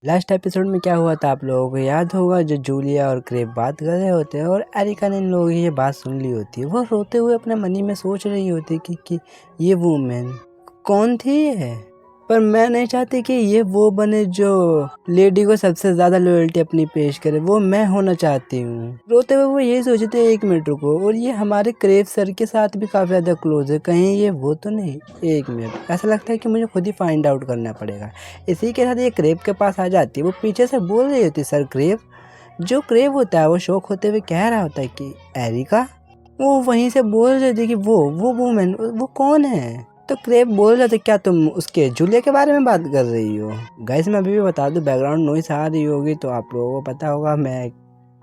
Last episode में क्या हुआ था आप लोगों को याद होगा, जो जूलिया और क्रेब बात कर रहे होते हैं और एरिका ने इन लोगों की ये बात सुन ली होती है। वो रोते हुए अपने मनी में सोच रही होती है कि ये वूमेन कौन थी ये, पर मैं नहीं चाहती कि ये वो बने जो लेडी को सबसे ज्यादा लॉयल्टी अपनी पेश करे। वो मैं होना चाहती हूँ। रोते हुए वो यही सोचते हैं, 1 मिनट रुको, और ये हमारे क्रेव सर के साथ भी काफी ज्यादा क्लोज है, कहीं ये वो तो नहीं। 1 मिनट, ऐसा लगता है कि मुझे खुद ही फाइंड आउट करना पड़ेगा। इसी के साथ ये क्रेव के पास आ जाती है। वो पीछे से बोल रही होती है, सर क्रेव। जो क्रेव होता है वो शौक होते हुए कह रहा होता है कि एरिका। वो वहीं से बोल रही थी कि वो वूमेन वो कौन है। तो क्रेब बोल रहे थे, क्या तुम उसके जूलिया के बारे में बात कर रही हो? गाइस मैं अभी भी बता दूं, बैकग्राउंड नॉइस आ रही होगी तो आप लोगों को पता होगा, मैं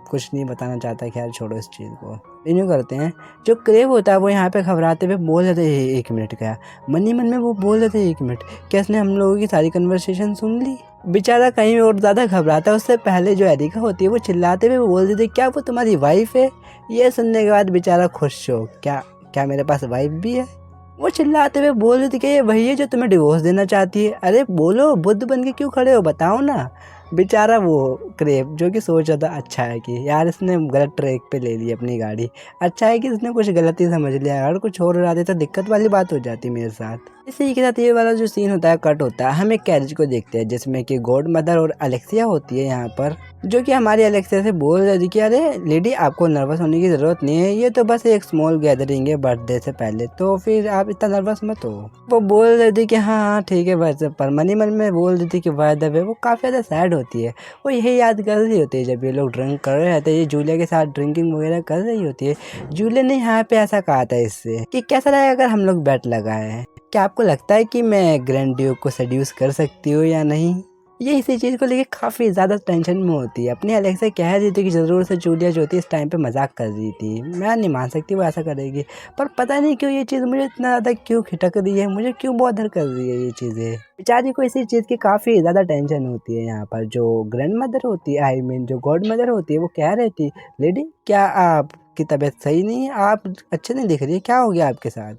कुछ नहीं बताना चाहता। खैर छोड़ो इस चीज़ को, रिन्यू करते हैं। जो क्रेव होता है वो यहाँ पे घबराते हुए बोल रहे थे, 1 मिनट क्या, मन ही मन में वो बोल रहे थे, 1 मिनट क्या इसने हम लोगों की सारी कन्वर्सेशन सुन ली? बेचारा कहीं और ज़्यादा घबराता है। उससे पहले जो एरिका होती है वो चिल्लाते हुए बोल रही थी, क्या वो तुम्हारी वाइफ है? ये सुनने के बाद बेचारा खुश हो, क्या मेरे पास वाइफ भी है? वो चिल्लाते हुए बोल रही थी कि ये वही है जो तुम्हें डिवोर्स देना चाहती है। अरे बोलो, बुद्ध बन के क्यों खड़े हो, बताओ ना। बेचारा वो क्रेब जो कि सोच रहा था, अच्छा है कि यार इसने गलत ट्रैक पे ले ली अपनी गाड़ी। अच्छा है कि इसने कुछ गलती समझ लिया, अगर कुछ और हो जाती तो दिक्कत वाली बात हो जाती मेरे साथ। इसी के साथ ये वाला जो सीन होता है कट होता है। हम एक कैरेज को देखते हैं जिसमें कि गॉड मदर और अलेक्सिया होती है यहाँ पर, जो कि हमारी अलेक्सिया से बोल रही थी कि अरे लेडी आपको नर्वस होने की ज़रूरत नहीं है, ये तो बस एक स्मॉल गैदरिंग है बर्थडे से पहले, तो फिर आप इतना नर्वस मत हो। वो बोल रही थी कि हाँ ठीक है, वैसे पर मनी मन में बोल रही थी कि बाय द वे वो काफ़ी ज़्यादा सैड होती है। वो यही याद कर रही होती है जब ये लोग ड्रिंक कर रहे थे, ये जूलिया के साथ ड्रिंकिंग वगैरह कर रही होती है। जूलिया ने यहाँ पे ऐसा कहा था इससे कि कैसा रहेगा अगर हम लोग बेट लगाए, क्या आपको लगता है कि मैं ग्रैंड ड्यूक को सेड्यूस कर सकती हूँ या नहीं? ये इसी चीज़ को लेके काफ़ी ज़्यादा टेंशन में होती है। अपनी अलेक्सा कह रही थी कि ज़रूर से जूलिया जो थी इस टाइम पे मजाक कर रही थी, मैं नहीं मान सकती वो ऐसा करेगी। पर पता नहीं क्यों ये चीज़ मुझे इतना ज़्यादा क्यों खिटक रही है, मुझे क्यों बॉदर कर रही है ये चीज़ें। बेचारी को इसी चीज़ की काफ़ी ज़्यादा टेंशन होती है। यहाँ पर जो ग्रैंड मदर होती है, आई मीन जो गॉड मदर होती है, वो कह रही थी, लेडी क्या आपकी तबीयत सही नहीं है, आप अच्छे नहीं दिख रही है, क्या हो गया आपके साथ?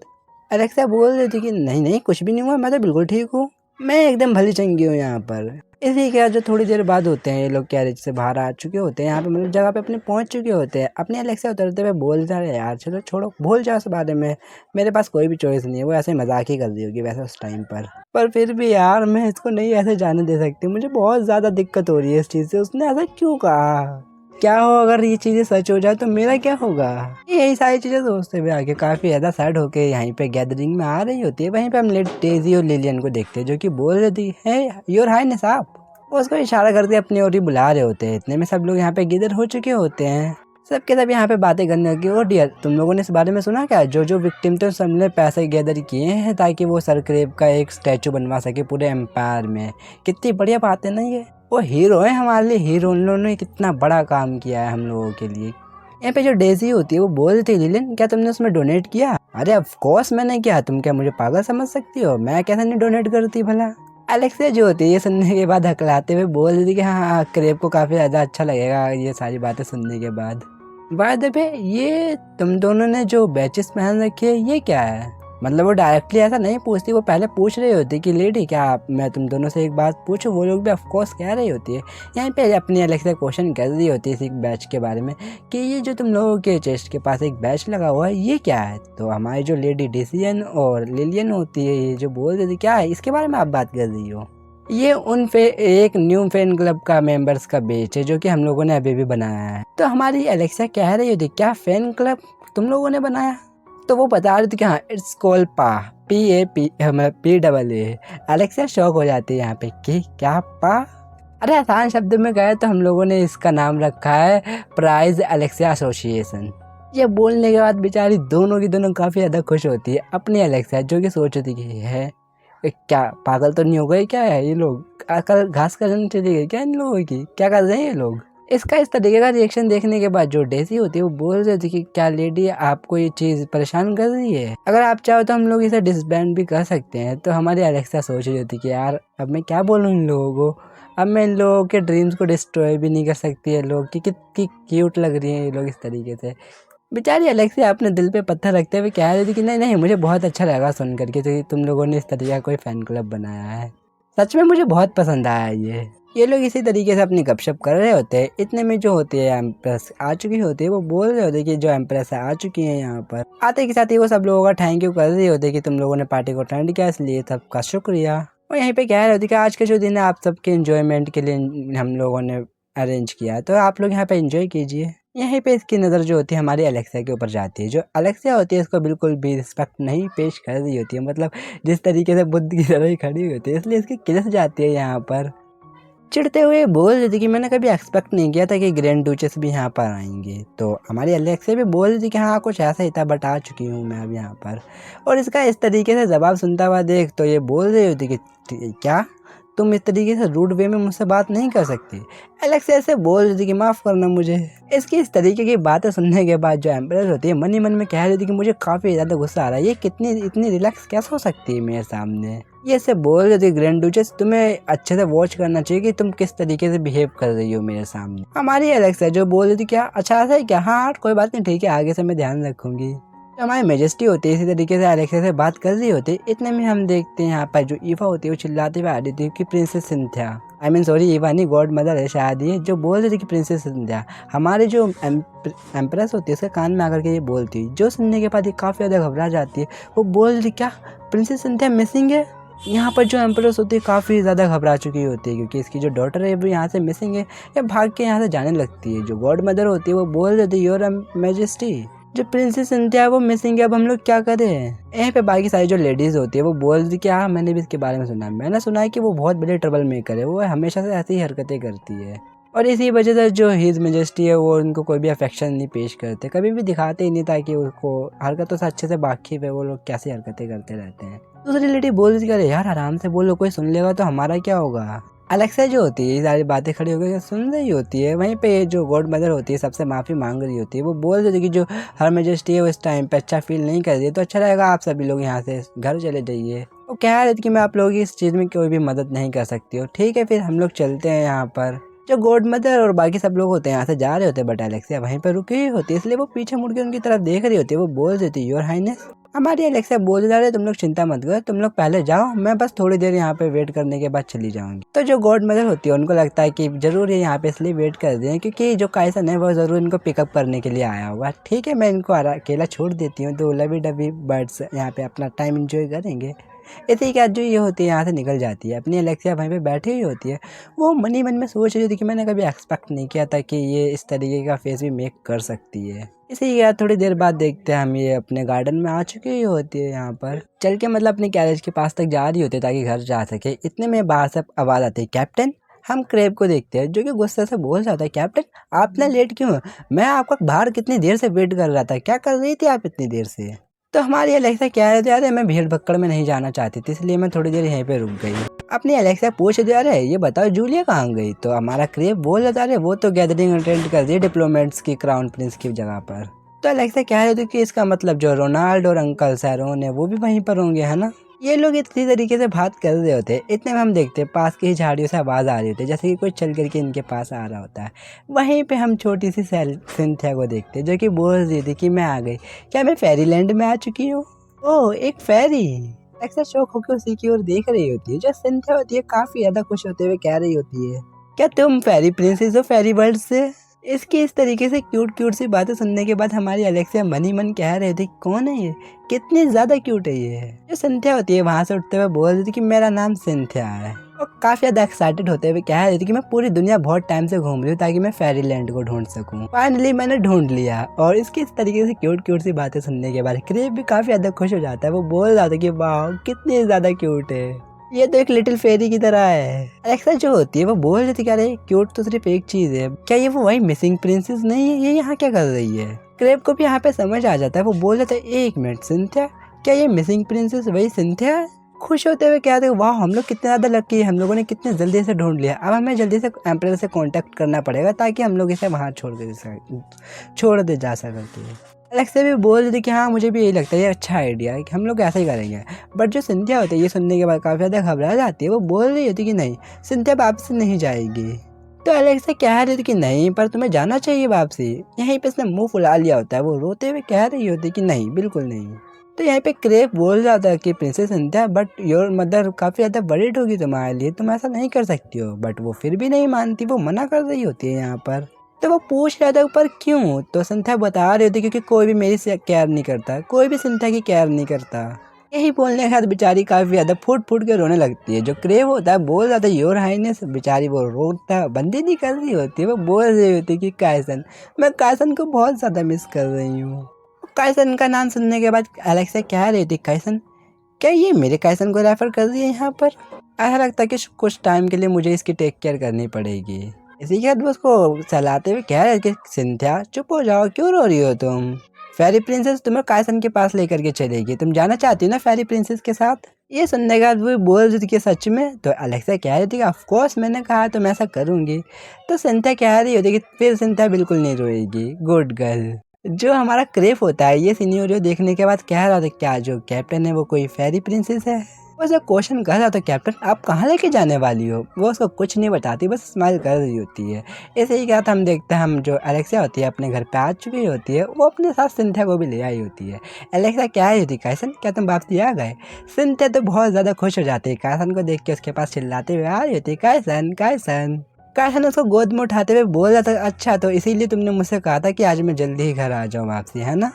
अलेक्सा बोल रही थी कि नहीं नहीं कुछ भी नहीं हुआ, मैं तो बिल्कुल ठीक हूँ, मैं एकदम भली चंगी हूँ यहाँ पर। इसी के जो थोड़ी देर बाद होते हैं, ये लोग कैरेज से बाहर आ चुके होते हैं, यहाँ पे मतलब जगह पे अपने पहुँच चुके होते हैं। अपने अलेक्सा उतरते हुए बोल जा रहे हैं, यार चलो छोड़ो, भूल जाओ इस बारे में, मेरे पास कोई भी चॉइस नहीं है। वो ऐसे मजाक ही कर रही होगी वैसे उस टाइम पर फिर भी यार मैं इसको नहीं ऐसे जाने दे सकती, मुझे बहुत ज़्यादा दिक्कत हो रही है इस चीज़ से। उसने ऐसा क्यों कहा? क्या हो अगर ये चीज़ें सच हो जाए तो मेरा क्या होगा? यही सारी चीज़ें सोचते हुए आगे काफ़ी ज़्यादा सैड होके यहीं पे गैदरिंग में आ रही होती है। वहीं पे हम डेज़ी और लिलियन को देखते हैं जो कि बोल रही थी, है योर हाईनेस आप। वो उसको इशारा करके अपनी ओर ही बुला रहे होते हैं। इतने में सब लोग यहाँ पे गैदर हो चुके होते हैं। सबके सब यहाँ पे बातें करने लगी। और डियर तुम लोगों ने इस बारे में सुना क्या, जो विक्टिम थे सबने पैसे गैदर किए हैं ताकि वो सर क्रेब का एक स्टैचू बनवा सके पूरे एम्पायर में। कितनी बढ़िया बात है ना ये। वो हीरो है हमारे लिए, हीरो। उन लोगों ने कितना बड़ा काम किया है हम लोगों के लिए। यहाँ पे जो डेजी होती है वो बोल रही थी, लिलियन क्या तुमने उसमें डोनेट किया? अरे ऑफ कोर्स मैंने किया, तुम क्या मुझे पागल समझ सकती हो, मैं कैसे नहीं डोनेट करती भला। अलेक्सिया जो होती है ये सुनने के बाद हकलाते हुए बोल रही थी कि हाँ क्रेब को काफ़ी ज़्यादा अच्छा लगेगा ये सारी बातें सुनने के बाद। बाय द वे ये तुम दोनों ने जो बैचेस पहन रखी है ये क्या है? मतलब वो डायरेक्टली ऐसा नहीं पूछती, वो पहले पूछ रही होती कि लेडी क्या मैं तुम दोनों से एक बात पूछूं? वो लोग भी ऑफ कोर्स कह रही होती है। यहीं पे अपनी अलेक्सा क्वेश्चन कर रही होती है इस बैच के बारे में कि ये जो तुम लोगों के चेस्ट के पास एक बैच लगा हुआ है ये क्या है? तो हमारी जो लेडी डिसियन और लिलियन होती है ये जो बोल रही थी, क्या है इसके बारे में आप बात कर रही हो? ये उन पे एक न्यू फैन क्लब का मेंबर्स का बेच है जो कि हम लोगों ने अभी भी बनाया है। तो हमारी अलेक्सा कह रही होती, क्या फैन क्लब तुम लोगों ने बनाया? तो वो बता रही थी कि हाँ it's called PAPA। Alexa shock हो जाती है यहाँ पे कि क्या पा? अरे आसान शब्द में कहे तो हम लोगों ने इसका नाम रखा है प्राइज अलेक्सा एसोसिएशन। ये बोलने के बाद बेचारी दोनों की दोनों काफ़ी ज़्यादा खुश होती है। अपनी अलेक्सा जो कि सोच रही थी कि है क्या पागल तो नहीं हो गए क्या है ये लोग, कल घास करने चली गई क्या इन लोगों की, क्या कर रहे हैं ये लोग। इसका इस तरीके का रिएक्शन देखने के बाद जो डेजी होती है वो बोल रही थी कि क्या लेडी आपको ये चीज़ परेशान कर रही है, अगर आप चाहो तो हम लोग इसे डिसबैंड भी कर सकते हैं। तो हमारी अलेक्सा सोच रही होती कि यार अब मैं क्या बोलूँ इन लोगों को, अब मैं इन लोगों के ड्रीम्स को डिस्ट्रॉय भी नहीं कर सकती है लोग कि कितनी क्यूट लग रही हैं ये लोग इस तरीके से। बेचारी अलेक्सिया अपने दिल पे पत्थर रखते हुए कह रही थी कि नहीं नहीं मुझे बहुत अच्छा लगा सुन करके तो तुम लोगों ने इस तरीके का कोई फ़ैन क्लब बनाया है, सच में मुझे बहुत पसंद आया ये। ये लोग इसी तरीके से अपनी गपशप कर रहे होते हैं। इतने में जो होती है एम्प्रेस आ चुकी होती है, वो बोल रहे होते हैं कि जो एम्प्रेस आ चुकी है यहाँ पर। आते के साथ ही वो सब लोगों का थैंक यू कर रही होती है कि तुम लोगों ने पार्टी को अटेंड किया, इसलिए सबका शुक्रिया। और यहीं पे कह रहे होती है कि आज का जो दिन है आप सबके एंजॉयमेंट के लिए हम लोगों ने अरेंज किया है, तो आप लोग यहाँ पे एंजॉय कीजिए। यहीं पे इसकी नज़र जो होती है हमारी अलेक्सा के ऊपर जाती है। जो अलेक्सा होती है इसको बिल्कुल भी रिस्पेक्ट नहीं पेश कर रही होती है, मतलब जिस तरीके से बुद्ध की तरह ही खड़ी होती है, इसलिए इसकी किलस जाती है यहाँ पर। चिढ़ते हुए बोल रही थी कि मैंने कभी एक्सपेक्ट नहीं किया था कि ग्रैंड डुचेस भी यहाँ पर आएंगे। तो हमारी अलेक्सा भी बोल रही थी कि हाँ कुछ ऐसा ही था, बट आ चुकी हूँ मैं अब यहाँ पर। और इसका इस तरीके से जवाब सुनता हुआ देख तो ये बोल रही होती कि क्या तुम इस तरीके से रूड वे में मुझसे बात नहीं कर सकती। एलेक्सा ऐसे बोल रही थी कि माफ़ करना मुझे। इसकी इस तरीके की बातें सुनने के बाद जो एम्प्रेस होती है मन ही मन में कह रही थी कि मुझे काफ़ी ज़्यादा गुस्सा आ रहा है, ये इतनी रिलैक्स कैसे हो सकती है मेरे सामने। ये ऐसे बोल रही थी ग्रैंड डुचेस तुम्हें अच्छे से वॉच करना चाहिए कि तुम किस तरीके से बिहेव कर रही हो मेरे सामने। हमारी एलेक्सा जो बोल रही थी क्या अच्छा ऐसा है क्या, हाँ कोई बात नहीं ठीक है आगे से मैं ध्यान रखूंगी। हमारी मेजेस्टी होती है इसी तरीके से अलेक्सा से बात कर रही होती है। इतने में हम देखते हैं यहाँ पर जो ईवा होती है वो चिल्लाते हुए आ रही थी कि princess Cynthia, I mean sorry Eva नहीं गॉड मदर है शायद ये, जो बोल रही थी कि प्रिंसेस सिंथिया। हमारी जो एम्प्रेस होती है उसके कान में आकर के ये बोलती है, जो सुनने के बाद ये काफ़ी ज़्यादा घबरा जाती है। वो बोल रही क्या प्रिंसेस सिंथिया मिसिंग है। यहाँ पर जो एम्प्रेस होती है काफ़ी ज़्यादा घबरा चुकी होती है क्योंकि इसकी जो डॉटर है वो यहाँ से मिसिंग है, या भाग के यहाँ से जाने लगती है। जो गॉड मदर होती है वो बोल रही थी योर मैजेस्टी जो प्रिंसेस सिंथिया है वो मिसिंग है, अब हम लोग क्या करें। यहीं पे बाकी सारी जो लेडीज़ होती है वो बोल रही कि हाँ मैंने भी इसके बारे में सुना है, मैंने सुना है कि वो बहुत बड़े ट्रबल मेकर है, वो हमेशा से ऐसी ही हरकतें करती है और इसी वजह से जो हिज मेजेस्टी है वो उनको कोई भी अफेक्शन नहीं पेश करते, कभी भी दिखाते ही नहीं ताकि उसको हरकतों से अच्छे से वाकिफ है वो लोग कैसी हरकतें करते रहते हैं। दूसरी लेडी बोल रही अरे यार आराम से बोलो, कोई सुन लेगा तो हमारा क्या होगा। अलेक्सा जो होती है ये सारी बातें खड़ी होकर सुन रही होती है। वहीं पे जो गॉड मदर होती है सबसे माफ़ी मांग रही होती है। वो बोल रही थी कि जो हर मेजेस्टी है वो इस टाइम पे अच्छा फील नहीं कर रही है, तो अच्छा रहेगा आप सभी लोग यहाँ से घर चले जाइए। वो कह रहे थे कि मैं आप लोगों की इस चीज़ में कोई भी मदद नहीं कर सकती हूँ, ठीक है फिर हम लोग चलते हैं यहाँ पर। जो गॉड मदर और बाकी सब लोग होते हैं यहाँ से जा रहे होते हैं, बट अलेक्सा वहीं पर रुकी हुई होती है, इसलिए वो पीछे मुड़ के उनकी तरफ देख रही होती है। वो बोल रही थी योर हाइनेस, हमारी अलेक्सा बोल जा रहे तुम लोग चिंता मत करो, तुम लोग पहले जाओ, मैं बस थोड़ी देर यहाँ पे वेट करने के बाद चली जाऊंगी। तो जो गॉड मदर होती है उनको लगता है कि जरूर ये यहाँ पे इसलिए वेट कर रहे हैं क्योंकि जो काइसन है वो जरूर इनको पिकअप करने के लिए आया होगा। ठीक है मैं इनको अकेला छोड़ देती हूँ, तो लवी डबी बर्ड्स यहाँ पे अपना टाइम इंजॉय करेंगे। इसी के बाद जो ये होती है यहाँ से निकल जाती है। अपनी अलेक्सा वहीं पे बैठी हुई होती है। वो मन ही मन में सोच रही थी कि मैंने कभी एक्सपेक्ट नहीं किया था कि ये इस तरीके का फेस भी मेक कर सकती है। इसी के बाद थोड़ी देर बाद देखते हैं हम ये अपने गार्डन में आ चुकी होती है। यहाँ पर चल के मतलब अपने कैरेज के पास तक जा रही होती है ताकि घर जा सके। इतने में बाहर से आवाज़ आती है कैप्टन। हम क्रेब को देखते हैं जो कि गुस्से से बोल जाता है कैप्टन आप इतना लेट क्यों, मैं आपका बाहर कितनी देर से वेट कर रहा था, क्या कर रही थी आप इतनी देर से। तो हमारी अलेक्सा क्या है अरे मैं भीड़ भक्कड़ में नहीं जाना चाहती थी, इसलिए मैं थोड़ी देर यहीं पे रुक गई। अपनी अलेक्सा पूछ रही अरे ये बताओ जूलिया कहाँ गई। तो हमारा क्रेब बोल रहा था अरे वो तो गैदरिंग अटेंड कर रही है डिप्लोमेट्स की क्राउन प्रिंस की जगह पर। तो अलेक्सा कह रही थी कि इसका मतलब जो रोनाल्ड और अंकल सैरोन है वो भी वहीं पर होंगे है ना। ये लोग इसी तरीके से बात कर रहे होते हैं। इतने में हम देखते हैं पास की ही झाड़ियों से आवाज़ आ रही होती है जैसे कि कोई चल करके इनके पास आ रहा होता है। वहीं पे हम छोटी सी सिंथिया को देखते हैं जो कि बोल रही थी कि मैं आ गई, क्या मैं फेरीलैंड में आ चुकी हूँ। ओह एक फेरी। अक्सर शौक होकर उसी की ओर देख रही होती है। जो सिंथिया होती है काफ़ी ज़्यादा खुश होते हुए कह रही होती है क्या तुम फेरी प्रिंसेस हो फेरी वर्ल्ड से। इसकी इस तरीके से क्यूट क्यूट सी बातें सुनने के बाद हमारी अलेक्सा मन ही मन कह रहे थे कौन है ये, कितनी ज़्यादा क्यूट है ये। जो सिंथिया होती है वहाँ से उठते हुए बोल रही थी कि मेरा नाम सिंथिया है, और काफ़ी ज़्यादा एक्साइटेड होते हुए कह रही थी कि मैं पूरी दुनिया बहुत टाइम से घूम रही हूँ ताकि मैं फेरीलैंड को ढूंढ सकूँ। फाइनली मैंने ढूंढ लिया। और इसकी इस तरीके से क्यूट क्यूट सी बातें सुनने के बाद क्रेब भी काफ़ी ज़्यादा खुश हो जाता है। वो बोल रहा था कि वाह कितनी ज़्यादा क्यूट है, ये तो एक लिटिल फेरी की तरह है। अलेक्सा जो होती है वो बोल रही थी क्या रे क्यूट तो सिर्फ एक चीज है, क्या ये वो वही मिसिंग प्रिंसेस नहीं है, ये यहाँ क्या कर रही है। क्रेब को भी यहाँ पे समझ आ जाता है। वो बोल रहा था एक मिनट सिंथिया, क्या ये मिसिंग प्रिंसेस वही सिंथिया है। खुश होते हुए कहते हैं वाह हम लोग कितने ज़्यादा लकी है, हम लोगों ने कितने जल्दी से ढूंढ लिया। अब हमें जल्दी से एम्परर से कांटेक्ट करना पड़ेगा ताकि हम लोग इसे वहाँ छोड़ दे जा सके। अलेक्सा भी बोल रही थी कि हाँ मुझे भी यही लगता है ये अच्छा आइडिया है कि हम लोग ऐसा ही करेंगे। बट जो सिंथिया होती है ये सुनने के बाद काफ़ी ज़्यादा घबरा जाती है। वो बोल रही होती कि नहीं सिंथिया वापसी नहीं जाएगी। तो अलेक्सा कह रही थी कि नहीं पर तुम्हें जाना चाहिए वापसी। यहीं पे इसने मुंह फुला लिया होता है। वो रोते हुए कह रही होती कि नहीं बिल्कुल नहीं। तो यहाँ पे क्रेप बोल जाता है कि princess Cynthia but your mother काफ़ी ज़्यादा वरीड होगी तुम्हारे लिए, तुम ऐसा नहीं कर सकती हो। बट वो फिर भी नहीं मानती, वो मना कर रही होती है यहाँ पर। तो वो पूछ रहा था पर क्यों, तो सिंथिया बता रही होती क्योंकि कोई भी मेरी केयर नहीं करता, कोई भी सिंथिया की केयर नहीं करता। यही बोलने के बाद बेचारी काफ़ी ज़्यादा फूट फूट के रोने लगती है। जो क्रेव होता है बोल जाता है योर हाइनेस, बेचारी वो रोता बंद ही नहीं कर रही होती है। वो बोल रही होती है कि कायसन, मैं कायसन को बहुत ज़्यादा मिस कर रही हूँ। कायसन का नाम सुनने के बाद एलेक्सा कह रही थी कायसन, क्या ये मेरे कायसन को रेफर कर रही है यहाँ पर। ऐसा लगता है कि कुछ टाइम के लिए मुझे इसकी टेक केयर करनी पड़ेगी। इसी के बाद वो उसको चलाते हुए कह रहे कि सिंथिया चुप हो जाओ, क्यों रो रही हो तुम। फेरी प्रिंसेस तुम्हें कायसन के पास लेकर के चलेगी, तुम जाना चाहती हो ना फेरी प्रिंसेस के साथ। ये सुनने के बाद वो बोल रही थी कि सच में, तो अलेक्सा कह रही थी कि ऑफ कोर्स मैंने कहा तो मैं ऐसा करूँगी। तो सिंथिया कह रही होती कि फिर सिंथिया बिल्कुल नहीं रोएगी, गुड गर्ल। जो हमारा क्रेप होता है ये सिनेरियो देखने के बाद कह रहा था क्या जो कैप्टन है वो कोई फेरी प्रिंसेस है। वो उसे क्वेश्चन कर रहा था कैप्टन आप कहाँ लेके जाने वाली हो, वो उसको कुछ नहीं बताती, बस स्माइल कर रही होती है। ऐसे ही क्या था हम देखते हैं हम जो एलेक्सा होती है अपने घर पे आ चुकी होती है, वो अपने साथ सिंथिया को भी ले आई होती है। एलेक्सा क्या आई होती कायसन क्या तुम वापसी आ गए। सिंथिया तो बहुत ज़्यादा खुश हो जाती है, कायसन को देख के उसके पास चिल्लाते हुए आ रही होती है कायसन कायसन। कायसन उसको गोद में उठाते हुए बोल रहा था अच्छा तो इसीलिए तुमने मुझसे कहा था कि आज मैं जल्दी ही घर आ जाऊँ वापसी, है ना।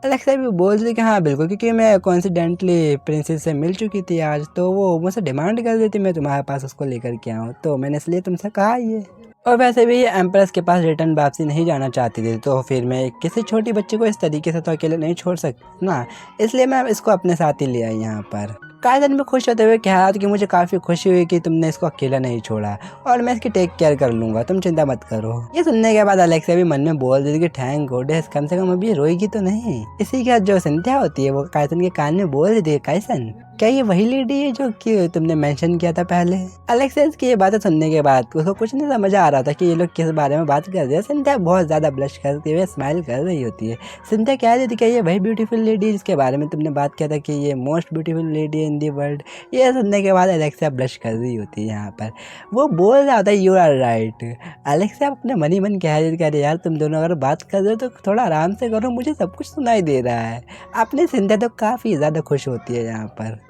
अलेक्सा भी बोल रही कि हाँ बिल्कुल, क्योंकि मैं कॉन्सिडेंटली प्रिंसेस से मिल चुकी थी आज, तो वो मुझसे डिमांड कर रही थी मैं तुम्हारे पास उसको लेकर के आऊँ, तो मैंने इसलिए तुमसे कहा ये। और वैसे भी एम्प्रेस के पास रिटर्न वापसी नहीं जाना चाहती थी, तो फिर मैं किसी छोटी बच्चे को इस तरीके से तो अकेले नहीं छोड़ सकती ना, इसलिए मैं इसको अपने साथ ही ले आई यहाँ पर। कायसन भी खुश होते हुए कह रहा था कि मुझे काफ़ी खुशी हुई कि तुमने इसको अकेला नहीं छोड़ा और मैं इसकी टेक केयर कर लूँगा, तुम चिंता मत करो। ये सुनने के बाद अलेक्सा भी मन में बोल रही थी कि थैंक गॉड कम से कम अभी रोएगी तो नहीं। इसी के बाद जो सिंथिया होती है वो कायसन के कान में बोल रही थी कायसन क्या ये वही लेडी है जो कि तुमने मेंशन किया था पहले। अलेक्सा की ये बातें सुनने के बाद उसको कुछ नहीं समझ आ रहा था कि ये लोग किस बारे में बात कर रहे हैं। सिंथिया बहुत ज़्यादा ब्लश करते हुए स्माइल कर रही होती है। सिंथिया कह रही थी कि ये वही ब्यूटीफुल लेडी जिसके बारे में तुमने बात किया था कि ये most beautiful lady in the world. ये सुनने के बाद अलेक्सा ब्लश कर रही होती है यहाँ पर। वो बोल रहा था यू आर राइट। अलेक्सा अपने मन ही मन कह रही थी यार तुम दोनों अगर बात कर रहे हो तो थोड़ा आराम से करो, मुझे सब कुछ सुनाई दे रहा है। अपनी सिंथिया तो काफ़ी ज़्यादा खुश होती है यहाँ पर।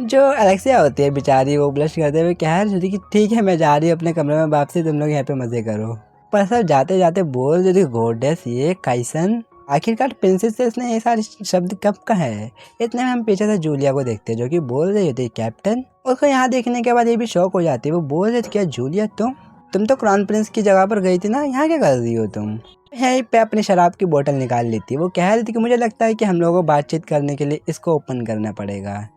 जो अलेक्सिया होती है बेचारी वो ब्लश करते हुए कह रही थी कि ठीक है मैं जा रही हूँ अपने कमरे में वापसी, तुम लोग यहाँ पे मज़े करो। पर सब जाते जाते बोल रही थी गॉडेस ये काइसन, आखिरकार प्रिंसेस से इसने ये सारे शब्द कब कहा है। इतने में हम पीछे से जूलिया को देखते हैं जो कि बोल रही होती है कैप्टन। उसको यहाँ देखने के बाद ये भी शौक हो जाती है, वो बोल रही थी क्या जूलिया तुम तो क्राउन प्रिंस की जगह पर गई थी ना, यहाँ क्या कर रही हो तुम। यहीं पे अपनी शराब की बोतल निकाल लेती है। वो कह रही थी कि मुझे लगता है कि हम लोगों को बातचीत करने के लिए इसको ओपन करना पड़ेगा।